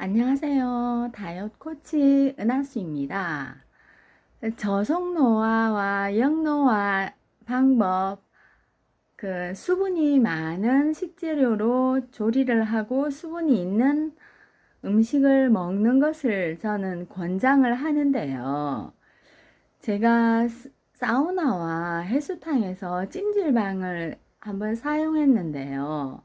안녕하세요. 다이어트 코치 은하수입니다. 저속 노화와 역노화 방법, 수분이 많은 식재료로 조리를 하고 수분이 있는 음식을 먹는 것을 저는 권장을 하는데요. 제가 사우나와 해수탕에서 찜질방을 한번 사용했는데요.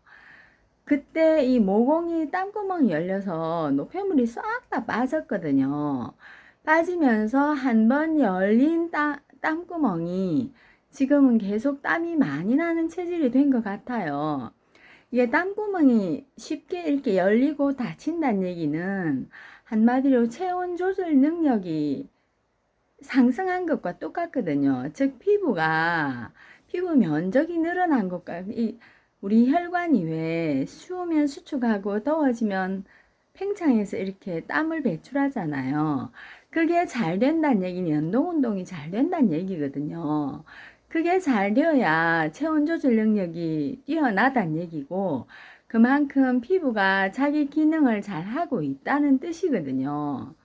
그때 이 모공이 땀구멍이 열려서 노폐물이 싹 다 빠졌거든요. 빠지면서 한 번 열린 땀구멍이 지금은 계속 땀이 많이 나는 체질이 된 것 같아요. 이게 땀구멍이 쉽게 이렇게 열리고 닫힌다는 얘기는 한마디로 체온 조절 능력이 상승한 것과 똑같거든요. 즉 피부 면적이 늘어난 것과 우리 혈관이 왜 추우면 수축하고 더워지면 팽창해서 이렇게 땀을 배출하잖아요. 그게 잘 된다는 얘기는 연동운동이 잘 된다는 얘기거든요. 그게 잘 되어야 체온 조절 능력이 뛰어나다는 얘기고 그만큼 피부가 자기 기능을 잘 하고 있다는 뜻이거든요.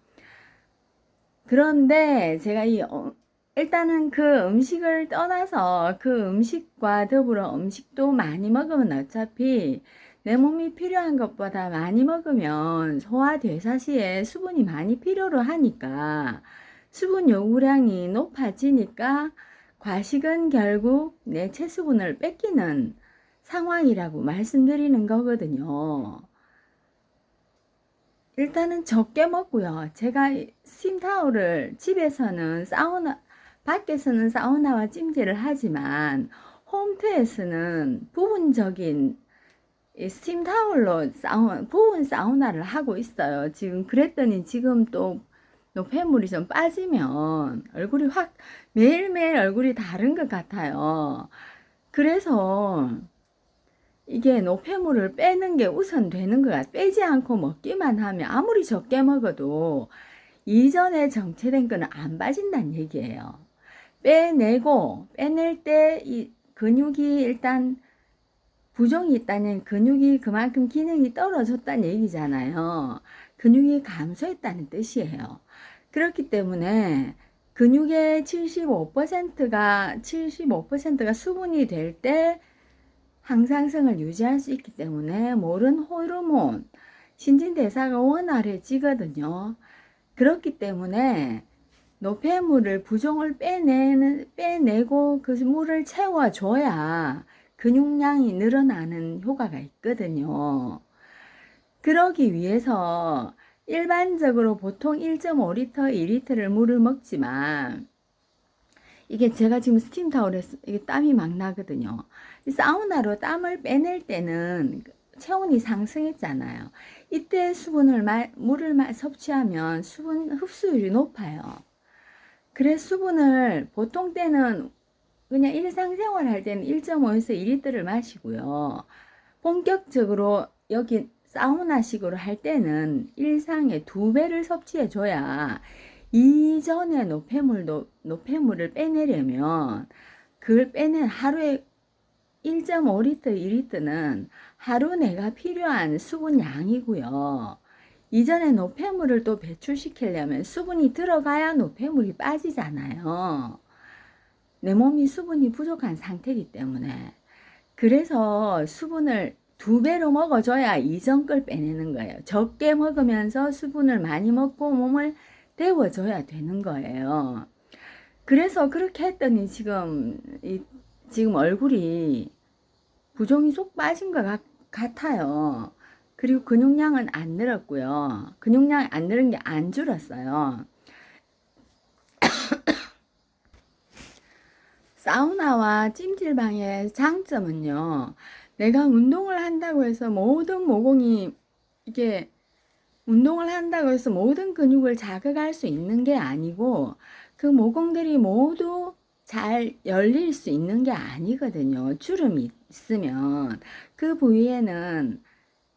그런데 제가 일단은 그 음식을 떠나서 그 음식과 더불어 음식도 많이 먹으면 어차피 내 몸이 필요한 것보다 많이 먹으면 소화대사 시에 수분이 많이 필요로 하니까 수분 요구량이 높아지니까 과식은 결국 내 체수분을 뺏기는 상황이라고 말씀드리는 거거든요. 일단은 적게 먹고요. 제가 스팀타올을 집에서는 밖에서는 사우나와 찜질을 하지만 홈트에서는 부분적인 스팀타올로 부분 사우나를 하고 있어요. 지금 그랬더니 지금 또 노폐물이 좀 빠지면 얼굴이 확 매일매일 얼굴이 다른 것 같아요. 그래서 이게 노폐물을 빼는 게 우선 되는 거야. 빼지 않고 먹기만 하면 아무리 적게 먹어도 이전에 정체된 거는 안 빠진다는 얘기예요. 빼낼 때 이 근육이 일단 부종이 있다는 근육이 그만큼 기능이 떨어졌다는 얘기잖아요. 근육이 감소했다는 뜻이에요. 그렇기 때문에 근육의 75%가 수분이 될때 항상성을 유지할 수 있기 때문에 모든 호르몬, 신진대사가 원활해지거든요. 그렇기 때문에 노폐물을 부종을 빼내고 그 물을 채워줘야 근육량이 늘어나는 효과가 있거든요. 그러기 위해서 일반적으로 보통 1.5리터, 2리터를 물을 먹지만 이게 제가 지금 스팀 타올에 이게 땀이 막 나거든요. 사우나로 땀을 빼낼 때는 체온이 상승했잖아요. 이때 물을 섭취하면 수분 흡수율이 높아요. 그래서 수분을 보통 때는 그냥 일상생활 할 때는 1.5에서 2리터를 마시고요. 본격적으로 여기 사우나식으로 할 때는 일상의 2배를 섭취해 줘야 이전에 노폐물을 빼내려면 그걸 하루에 1.5리터, 2리터는 하루 내가 필요한 수분 양이고요. 이전에 노폐물을 또 배출시키려면 수분이 들어가야 노폐물이 빠지잖아요. 내 몸이 수분이 부족한 상태이기 때문에. 그래서 수분을 2배로 먹어줘야 이전 걸 빼내는 거예요. 적게 먹으면서 수분을 많이 먹고 몸을 데워줘야 되는 거예요. 그래서 그렇게 했더니 지금 얼굴이 부종이 쏙 빠진 것 같아요. 그리고 근육량은 안 늘었고요. 근육량이 안 늘은 게 안 줄었어요. 사우나와 찜질방의 장점은요. 내가 운동을 한다고 해서 운동을 한다고 해서 모든 근육을 자극할 수 있는 게 아니고 그 모공들이 모두 잘 열릴 수 있는 게 아니거든요. 주름이 있으면 그 부위에는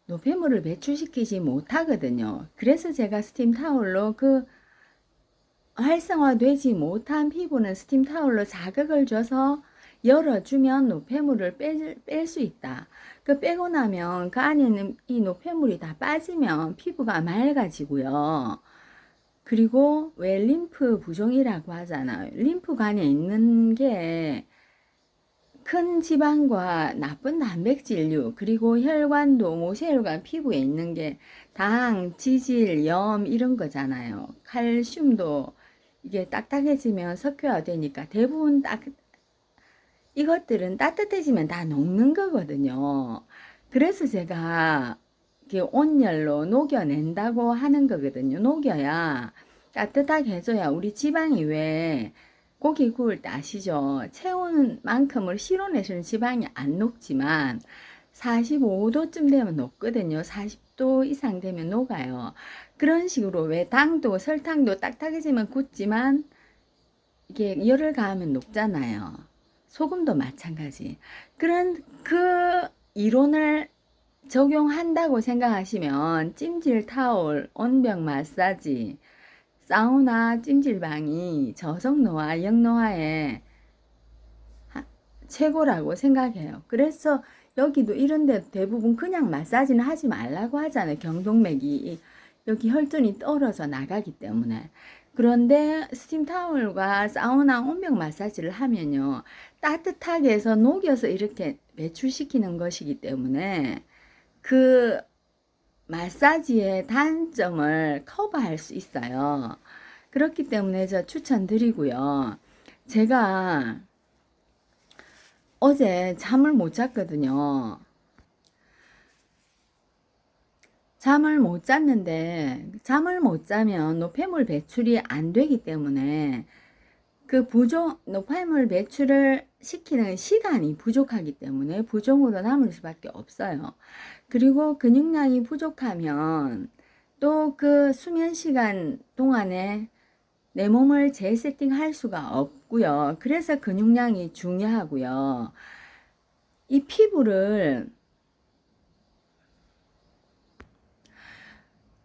노폐물을 배출시키지 못하거든요. 그래서 제가 스팀 타올로 활성화되지 못한 피부는 스팀 타올로 자극을 줘서 열어주면 노폐물을 뺄 수 있다. 그 빼고 나면 그 안에는 이 노폐물이 다 빠지면 피부가 맑아지고요. 그리고 왜 림프 부종이라고 하잖아요. 림프관에 있는 게 큰 지방과 나쁜 단백질류, 그리고 혈관도 모세혈관 피부에 있는 게 당, 지질, 염 이런 거잖아요. 칼슘도 이게 딱딱해지면 석회화되니까 대부분 이것들은 따뜻해지면 다 녹는 거거든요. 그래서 제가 이렇게 온열로 녹여낸다고 하는 거거든요. 녹여야 따뜻하게 해줘야 우리 지방이 왜 고기 구울 때 아시죠? 체온 만큼을 실온에서는 지방이 안 녹지만 45도쯤 되면 녹거든요. 40도 이상 되면 녹아요. 그런 식으로 왜 당도 설탕도 딱딱해지면 굳지만 이게 열을 가하면 녹잖아요. 소금도 마찬가지. 그런 그 이론을 적용한다고 생각하시면 찜질 타올, 온병 마사지, 사우나, 찜질방이 저속노화, 역노화에 최고라고 생각해요. 그래서 여기도 이런데 대부분 그냥 마사지는 하지 말라고 하잖아요. 경동맥이 여기 혈전이 떨어져 나가기 때문에. 그런데 스팀 타월과 사우나 온병 마사지를 하면요, 따뜻하게 해서 녹여서 이렇게 배출시키는 것이기 때문에 그 마사지의 단점을 커버할 수 있어요. 그렇기 때문에 저 추천드리고요. 제가 어제 잠을 못 잤거든요. 잠을 못 잤는데, 잠을 못 자면 노폐물 배출이 안 되기 때문에 그 노폐물 배출을 시키는 시간이 부족하기 때문에 부종으로 남을 수밖에 없어요. 그리고 근육량이 부족하면 또 그 수면 시간 동안에 내 몸을 재세팅할 수가 없고요. 그래서 근육량이 중요하고요. 이 피부를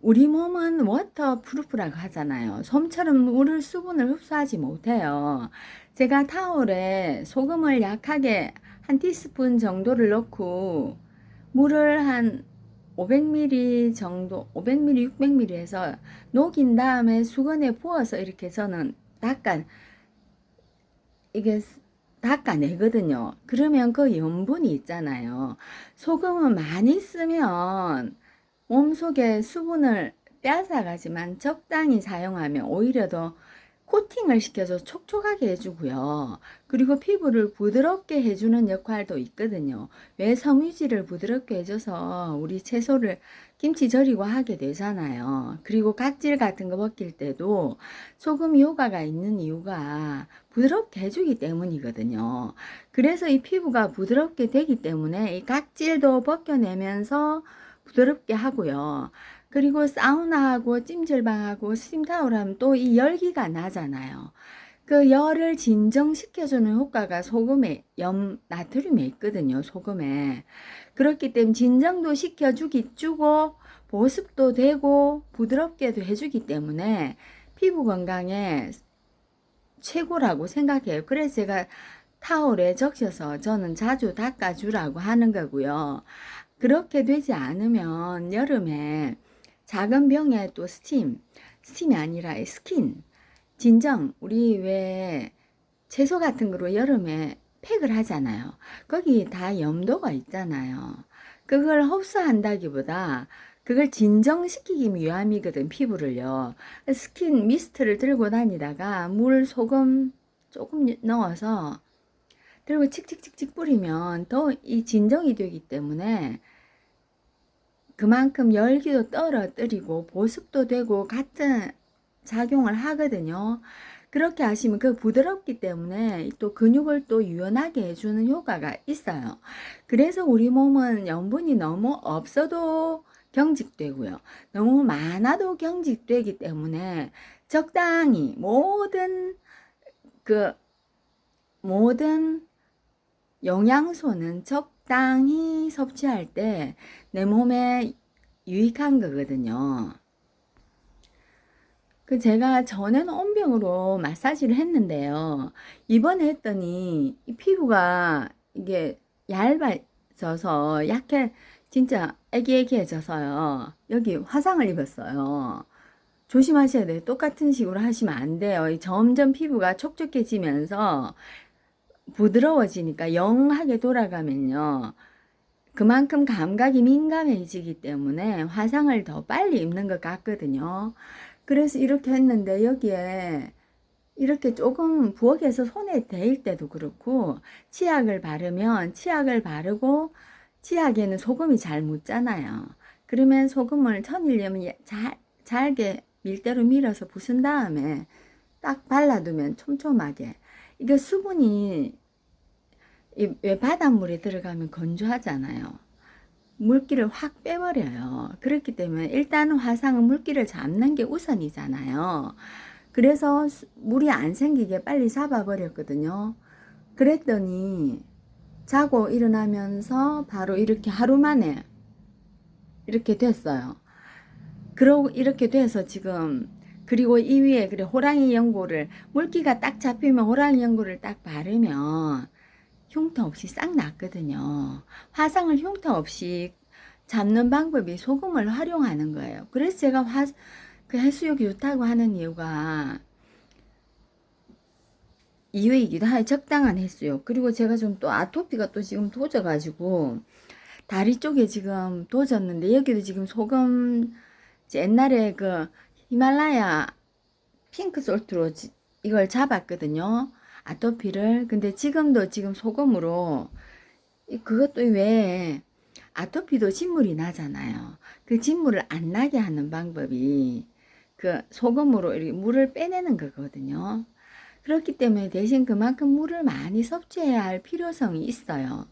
우리 몸은 워터프루프라고 하잖아요. 솜처럼 물을 수분을 흡수하지 못해요. 제가 타올에 소금을 약하게 한 티스푼 정도를 넣고 물을 한 500ml 정도, 500ml, 600ml 해서 녹인 다음에 수건에 부어서 이렇게 저는 이게 닦아내거든요. 그러면 그 염분이 있잖아요. 소금은 많이 쓰면 몸속에 수분을 빼앗아가지만 적당히 사용하면 오히려 더 코팅을 시켜서 촉촉하게 해주고요. 그리고 피부를 부드럽게 해주는 역할도 있거든요. 왜 섬유질을 부드럽게 해줘서 우리 채소를 김치 절이고 하게 되잖아요. 그리고 각질 같은 거 벗길 때도 소금 효과가 있는 이유가 부드럽게 해주기 때문이거든요. 그래서 이 피부가 부드럽게 되기 때문에 이 각질도 벗겨내면서 부드럽게 하고요. 그리고 사우나하고 찜질방하고 스팀타올하면 또 이 열기가 나잖아요. 그 열을 진정시켜주는 효과가 소금에 나트륨에 있거든요. 소금에. 그렇기 때문에 진정도 주고 보습도 되고 부드럽게도 해주기 때문에 피부 건강에 최고라고 생각해요. 그래서 제가 타올에 적셔서 저는 자주 닦아주라고 하는 거고요. 그렇게 되지 않으면 여름에 작은 병에 또 스팀이 아니라 스킨, 진정, 우리 왜 채소 같은 거로 여름에 팩을 하잖아요. 거기 다 염도가 있잖아요. 그걸 흡수한다기보다 그걸 진정시키기 위함이거든, 피부를요. 스킨 미스트를 들고 다니다가 소금 조금 넣어서 그리고 칙칙칙칙 뿌리면 더 이 진정이 되기 때문에 그만큼 열기도 떨어뜨리고 보습도 되고 같은 작용을 하거든요. 그렇게 하시면 그 부드럽기 때문에 또 근육을 또 유연하게 해주는 효과가 있어요. 그래서 우리 몸은 염분이 너무 없어도 경직되고요. 너무 많아도 경직되기 때문에 적당히 모든 영양소는 적당히 섭취할 때 내 몸에 유익한 거거든요. 그 제가 전에는 온병으로 마사지를 했는데요. 이번에 했더니 이 피부가 이게 얇아져서 약해, 진짜 애기애기해져서요. 여기 화상을 입었어요. 조심하셔야 돼요. 똑같은 식으로 하시면 안 돼요. 점점 피부가 촉촉해지면서 부드러워지니까 영하게 돌아가면요. 그만큼 감각이 민감해지기 때문에 화상을 더 빨리 입는 것 같거든요. 그래서 이렇게 했는데 여기에 이렇게 조금 부엌에서 손에 대일 때도 그렇고 치약을 바르면 치약을 바르고 치약에는 소금이 잘 묻잖아요. 그러면 소금을 천일염이 잘게 밀대로 밀어서 부순 다음에 딱 발라두면 촘촘하게. 이게 수분이 왜 바닷물에 들어가면 건조하잖아요. 물기를 확 빼버려요. 그렇기 때문에 일단은 화상은 물기를 잡는 게 우선이잖아요. 그래서 물이 안 생기게 빨리 잡아버렸거든요. 그랬더니 자고 일어나면서 바로 이렇게 하루 만에 이렇게 됐어요. 그러고 이렇게 돼서 지금, 그리고 이 위에 그래 호랑이 연고를, 물기가 딱 잡히면 호랑이 연고를 딱 바르면 흉터 없이 싹 났거든요. 화상을 흉터 없이 잡는 방법이 소금을 활용하는 거예요. 그래서 제가 그 해수욕이 좋다고 하는 이유이기도 하요. 적당한 해수욕. 그리고 제가 좀 또 아토피가 또 지금 도져가지고 다리 쪽에 지금 도졌는데 여기도 지금 소금, 옛날에 그 히말라야 핑크 솔트로 이걸 잡았거든요. 아토피를. 근데 지금도 지금 소금으로, 그것도 왜 아토피도 진물이 나잖아요. 그 진물을 안 나게 하는 방법이 그 소금으로 이렇게 물을 빼내는 거거든요. 그렇기 때문에 대신 그만큼 물을 많이 섭취해야 할 필요성이 있어요.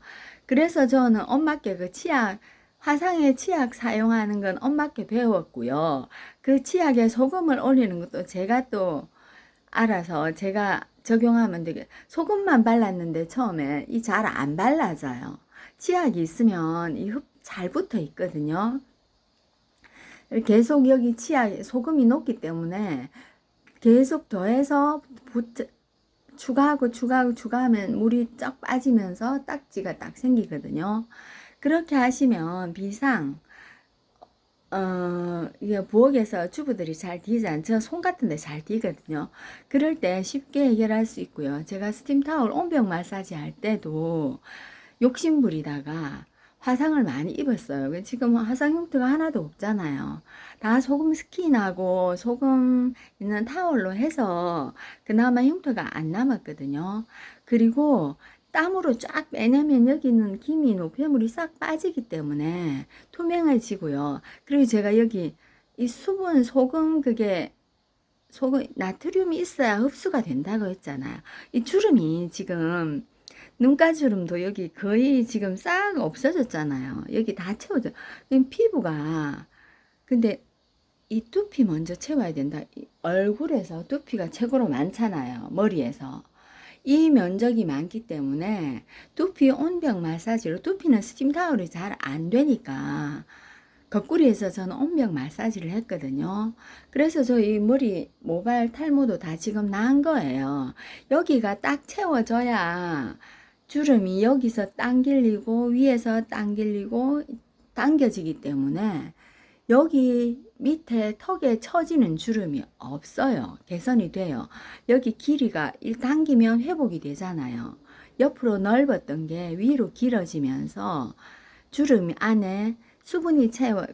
그래서 저는 엄마께 그 치약, 화상에 치약 사용하는 건 엄마께 배웠고요. 그 치약에 소금을 올리는 것도 제가 또 알아서 제가 적용하면 되게, 소금만 발랐는데 처음에 이 잘 안 발라져요. 치약이 있으면 잘 붙어 있거든요. 계속 여기 치약 소금이 녹기 때문에 계속 더해서 추가하면 물이 쫙 빠지면서 딱지가 딱 생기거든요. 그렇게 하시면 이게 부엌에서 주부들이 잘 디지 않죠. 손 같은 데 잘 디거든요. 그럴 때 쉽게 해결할 수 있고요. 제가 스팀 타월 온병 마사지 할 때도 욕심부리다가 화상을 많이 입었어요. 지금 화상 흉터가 하나도 없잖아요. 다 소금 스킨하고 소금 있는 타월로 해서 그나마 흉터가 안 남았거든요. 그리고 땀으로 쫙 빼내면 여기는 기미 노폐물이 싹 빠지기 때문에 투명해지고요. 그리고 제가 여기 이 수분, 소금, 소금, 나트륨이 있어야 흡수가 된다고 했잖아요. 이 주름이 지금, 눈가주름도 여기 거의 지금 싹 없어졌잖아요. 여기 다 채워져. 피부가, 근데 이 두피 먼저 채워야 된다. 얼굴에서 두피가 최고로 많잖아요. 머리에서. 이 면적이 많기 때문에 두피 온병 마사지로, 두피는 스팀 타월이 잘 안 되니까 거꾸리에서 저는 온병 마사지를 했거든요. 그래서 저 이 머리 모발 탈모도 다 지금 난 거예요. 여기가 딱 채워져야 주름이 여기서 당길리고 위에서 당길리고 당겨지기 때문에 여기 밑에 턱에 처지는 주름이 없어요. 개선이 돼요. 여기 길이가 당기면 회복이 되잖아요. 옆으로 넓었던 게 위로 길어지면서 주름 안에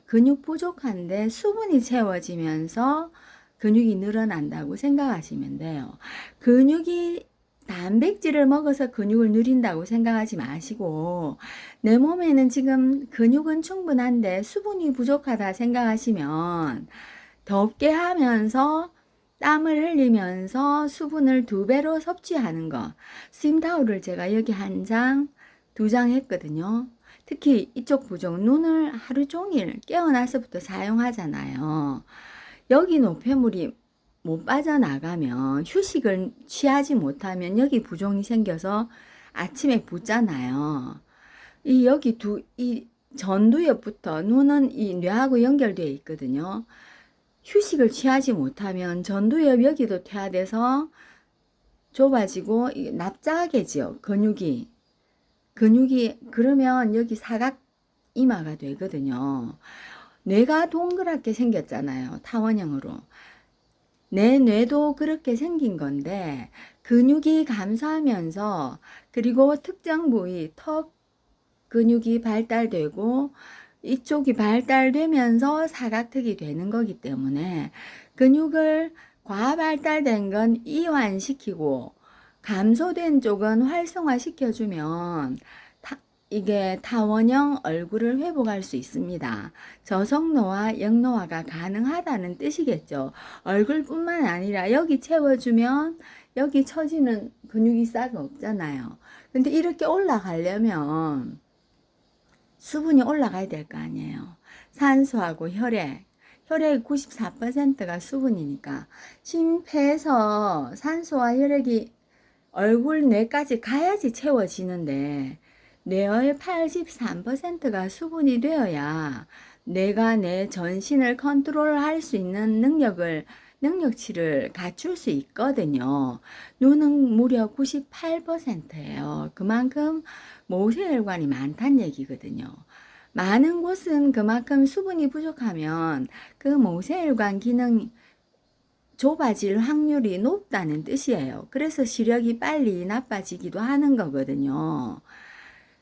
근육 부족한데 수분이 채워지면서 근육이 늘어난다고 생각하시면 돼요. 단백질을 먹어서 근육을 누린다고 생각하지 마시고, 내 몸에는 지금 근육은 충분한데 수분이 부족하다 생각하시면, 덥게 하면서 땀을 흘리면서 수분을 2배로 섭취하는 거. 스팀타올을 제가 여기 1장, 2장 했거든요. 특히 이쪽 부종, 눈을 하루 종일 깨어나서부터 사용하잖아요. 여기 노폐물이 못 빠져나가면, 휴식을 취하지 못하면 여기 부종이 생겨서 아침에 붓잖아요. 이 전두엽부터, 눈은 이 뇌하고 연결되어 있거든요. 휴식을 취하지 못하면 전두엽 여기도 퇴화돼서 좁아지고 납작해지요. 근육이 그러면 여기 사각 이마가 되거든요. 뇌가 동그랗게 생겼잖아요. 타원형으로. 내 뇌도 그렇게 생긴 건데 근육이 감소하면서 그리고 특정 부위 턱 근육이 발달되고 이쪽이 발달되면서 사각턱이 되는 거기 때문에 근육을 과발달된 건 이완시키고 감소된 쪽은 활성화시켜주면 이게 타원형 얼굴을 회복할 수 있습니다. 저성노화, 역노화가 가능하다는 뜻이겠죠. 얼굴뿐만 아니라 여기 채워주면 여기 처지는 근육이 싹 없잖아요. 근데 이렇게 올라가려면 수분이 올라가야 될 거 아니에요. 산소하고 혈액 94%가 수분이니까 심폐에서 산소와 혈액이 얼굴 뇌까지 가야지 채워지는데 뇌의 83%가 수분이 되어야 내가 내 전신을 컨트롤할 수 있는 능력치를 갖출 수 있거든요. 눈은 무려 98%예요. 그만큼 모세혈관이 많다는 얘기거든요. 많은 곳은 그만큼 수분이 부족하면 그 모세혈관 기능이 좁아질 확률이 높다는 뜻이에요. 그래서 시력이 빨리 나빠지기도 하는 거거든요.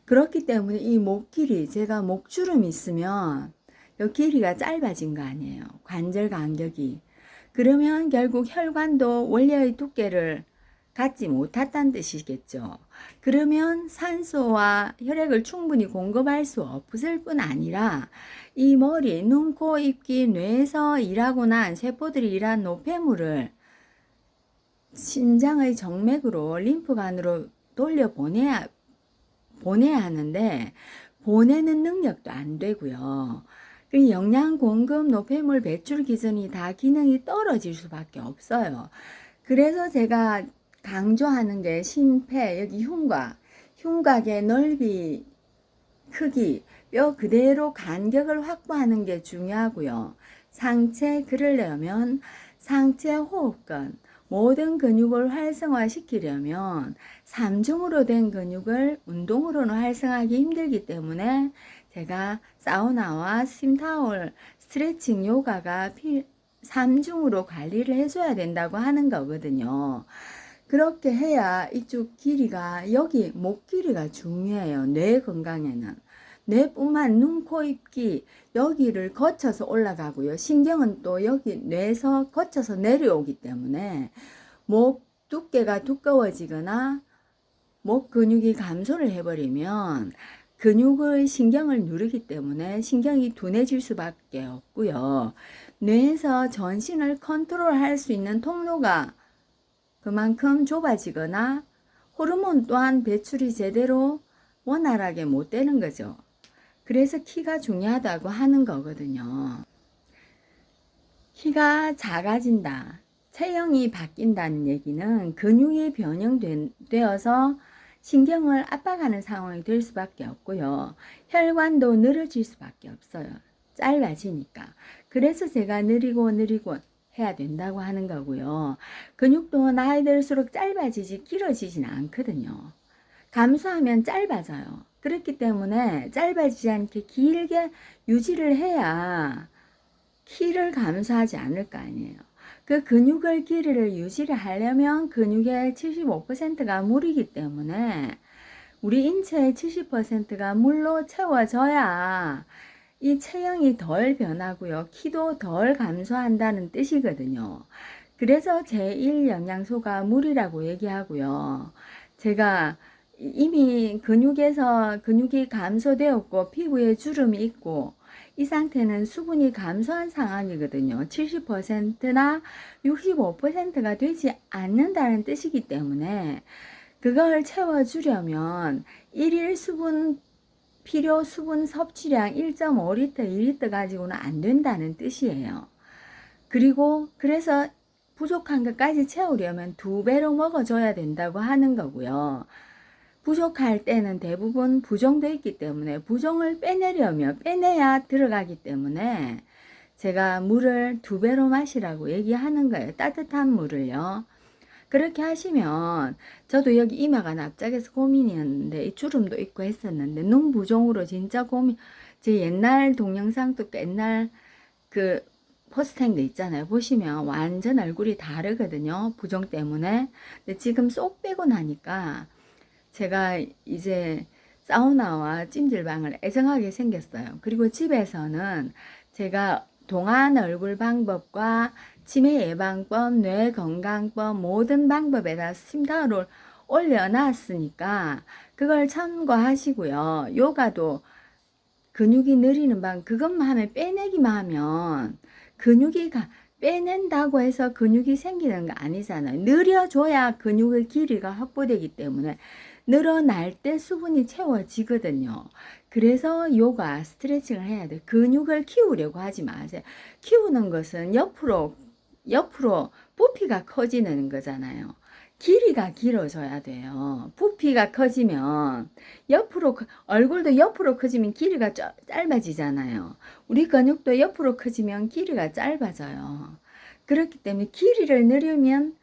그렇기 때문에 이 목 길이, 제가 목주름이 있으면 이 길이가 짧아진 거 아니에요. 관절 간격이. 그러면 결국 혈관도 원래의 두께를 갖지 못했다는 뜻이겠죠. 그러면 산소와 혈액을 충분히 공급할 수 없을 뿐 아니라 이 머리, 눈, 코, 입, 귀, 뇌에서 일하고 난 세포들이 일한 노폐물을 신장의 정맥으로 림프관으로 돌려보내야 하는데 보내는 능력도 안 되고요. 영양 공급, 노폐물 배출 기전이 다 기능이 떨어질 수밖에 없어요. 그래서 제가 강조하는 게 심폐, 여기 흉곽의 넓이, 크기, 뼈 그대로 간격을 확보하는 게 중요하고요. 상체, 그러려면 상체 호흡근, 모든 근육을 활성화시키려면 3중으로 된 근육을 운동으로는 활성화하기 힘들기 때문에 제가 사우나와 스팀타월, 스트레칭, 요가가 3중으로 관리를 해줘야 된다고 하는 거거든요. 그렇게 해야 이쪽 길이가, 여기 목 길이가 중요해요. 뇌 건강에는. 뇌뿐만 눈, 코, 입, 귀 여기를 거쳐서 올라가고요. 신경은 또 여기 뇌에서 거쳐서 내려오기 때문에 목 두께가 두꺼워지거나 목 근육이 감소를 해버리면 근육의 신경을 누르기 때문에 신경이 둔해질 수밖에 없고요. 뇌에서 전신을 컨트롤할 수 있는 통로가 그만큼 좁아지거나 호르몬 또한 배출이 제대로 원활하게 못 되는 거죠. 그래서 키가 중요하다고 하는 거거든요. 키가 작아진다, 체형이 바뀐다는 얘기는 근육이 변형되어서 신경을 압박하는 상황이 될 수밖에 없고요. 혈관도 늘어질 수밖에 없어요. 짧아지니까. 그래서 제가 느리고 해야 된다고 하는 거고요. 근육도 나이 들수록 짧아지지 길어지진 않거든요. 감소하면 짧아져요. 그렇기 때문에 짧아지지 않게 길게 유지를 해야 키를 감소하지 않을 거 아니에요. 그 근육을 길이를 유지를 하려면 근육의 75%가 물이기 때문에 우리 인체의 70%가 물로 채워져야 이 체형이 덜 변하고요. 키도 덜 감소한다는 뜻이거든요. 그래서 제1영양소가 물이라고 얘기하고요. 제가 이미 근육이 감소되었고 피부에 주름이 있고 이 상태는 수분이 감소한 상황이거든요. 70%나 65%가 되지 않는다는 뜻이기 때문에 그걸 채워주려면 일일 필요 수분 섭취량 1.5리터, 2리터 가지고는 안 된다는 뜻이에요. 그리고 그래서 부족한 것까지 채우려면 2배로 먹어줘야 된다고 하는 거고요. 부족할 때는 대부분 부종되어 있기 때문에 부종을 빼내야 들어가기 때문에 제가 물을 2배로 마시라고 얘기하는 거예요. 따뜻한 물을요. 그렇게 하시면 저도 여기 이마가 납작해서 고민이었는데 이 주름도 있고 했었는데 눈 부종으로 진짜 고민. 제 옛날 동영상 또 옛날 그 포스팅도 있잖아요. 보시면 완전 얼굴이 다르거든요. 부종 때문에. 근데 지금 쏙 빼고 나니까 제가 이제 사우나와 찜질방을 애정하게 생겼어요. 그리고 집에서는 제가 동안 얼굴 방법과 치매 예방법, 뇌 건강법 모든 방법에다 스팀타올을 올려놨으니까 그걸 참고하시고요. 요가도 근육이 느리는 방 그것만 하면 빼내기만 하면 근육이 빼낸다고 해서 근육이 생기는 거 아니잖아요. 늘려줘야 근육의 길이가 확보되기 때문에 늘어날 때 수분이 채워지거든요. 그래서 요가 스트레칭을 해야 돼요. 근육을 키우려고 하지 마세요. 키우는 것은 옆으로 부피가 커지는 거잖아요. 길이가 길어져야 돼요. 부피가 커지면 얼굴도 옆으로 커지면 길이가 짧아지잖아요. 우리 근육도 옆으로 커지면 길이가 짧아져요. 그렇기 때문에 길이를 늘리면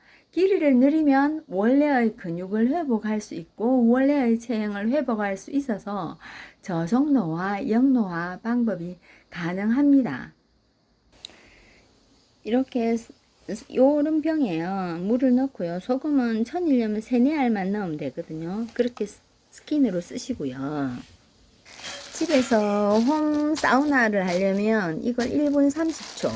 원래의 근육을 회복할 수 있고 원래의 체형을 회복할 수 있어서 저속노화, 역노화 방법이 가능합니다. 이렇게 요런 병에요. 물을 넣고요. 소금은 천일염은 3-4알만 넣으면 되거든요. 그렇게 스킨으로 쓰시고요. 집에서 홈 사우나를 하려면 이걸 1분 30초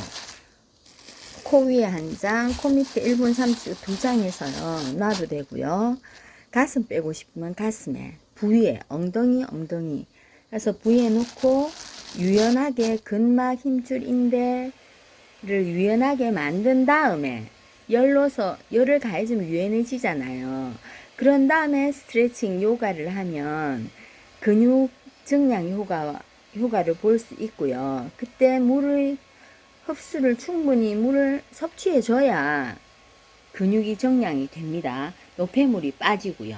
코 위에 한 장, 코 밑에 1분 30초 2장에서요 놔도 되고요. 가슴 빼고 싶으면 가슴에, 부위에, 엉덩이 그래서 부위에 놓고 유연하게 근막 힘줄 인대를 유연하게 만든 다음에 열을 가해주면 유연해지잖아요. 그런 다음에 스트레칭 요가를 하면 근육 증량 효과를 볼 수 있고요. 그때 충분히 물을 섭취해 줘야 근육이 정량이 됩니다. 노폐물이 빠지고요.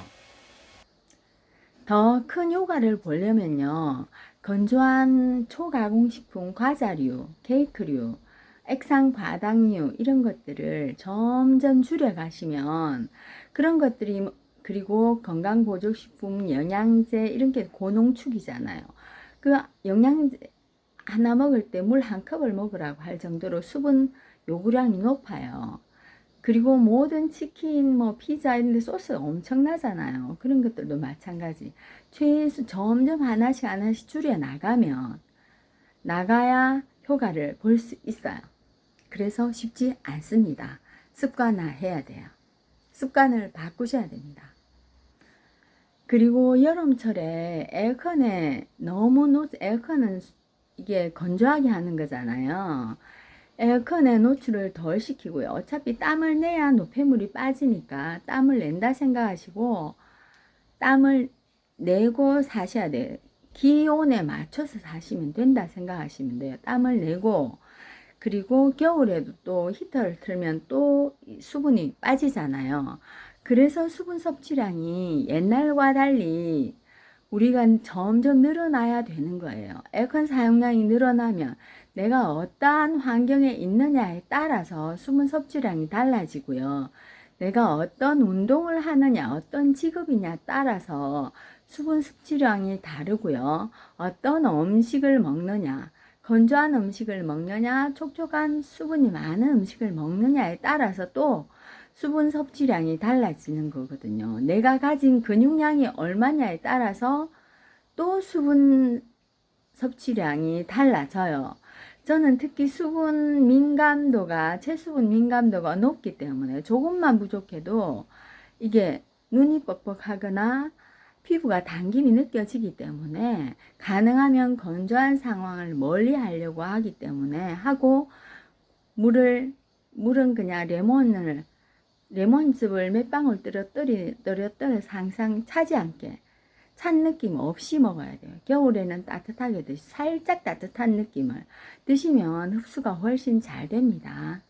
더 큰 효과를 보려면요. 건조한 초가공식품, 과자류, 케이크류, 액상 과당류 이런 것들을 점점 줄여 가시면 그런 것들이 그리고 건강보조식품, 영양제 이런 게 고농축이잖아요. 그 영양제 하나 먹을 때 물 1컵을 먹으라고 할 정도로 수분 요구량이 높아요. 그리고 모든 치킨, 피자 이런 데 소스가 엄청나잖아요. 그런 것들도 마찬가지. 최소 점점 하나씩 줄여 나가야 효과를 볼 수 있어요. 그래서 쉽지 않습니다. 습관화해야 돼요. 습관을 바꾸셔야 됩니다. 그리고 여름철에 에어컨은 이게 건조하게 하는 거잖아요. 에어컨에 노출을 덜 시키고요. 어차피 땀을 내야 노폐물이 빠지니까 땀을 낸다 생각하시고 땀을 내고 사셔야 돼요. 기온에 맞춰서 사시면 된다 생각하시면 돼요. 땀을 내고 그리고 겨울에도 또 히터를 틀면 또 수분이 빠지잖아요. 그래서 수분 섭취량이 옛날과 달리 우리가 점점 늘어나야 되는 거예요. 에어컨 사용량이 늘어나면 내가 어떠한 환경에 있느냐에 따라서 수분 섭취량이 달라지고요. 내가 어떤 운동을 하느냐, 어떤 직업이냐 따라서 수분 섭취량이 다르고요. 어떤 음식을 먹느냐, 건조한 음식을 먹느냐, 촉촉한 수분이 많은 음식을 먹느냐에 따라서 또 수분 섭취량이 달라지는 거거든요. 내가 가진 근육량이 얼마냐에 따라서 또 수분 섭취량이 달라져요. 저는 특히 체수분 민감도가 높기 때문에 조금만 부족해도 이게 눈이 뻑뻑하거나 피부가 당김이 느껴지기 때문에 가능하면 건조한 상황을 멀리 하려고 하기 때문에 물은 그냥 레몬즙을 몇 방울 떨어뜨려서 항상 차지 않게 찬 느낌 없이 먹어야 돼요. 겨울에는 살짝 따뜻한 느낌을 드시면 흡수가 훨씬 잘 됩니다.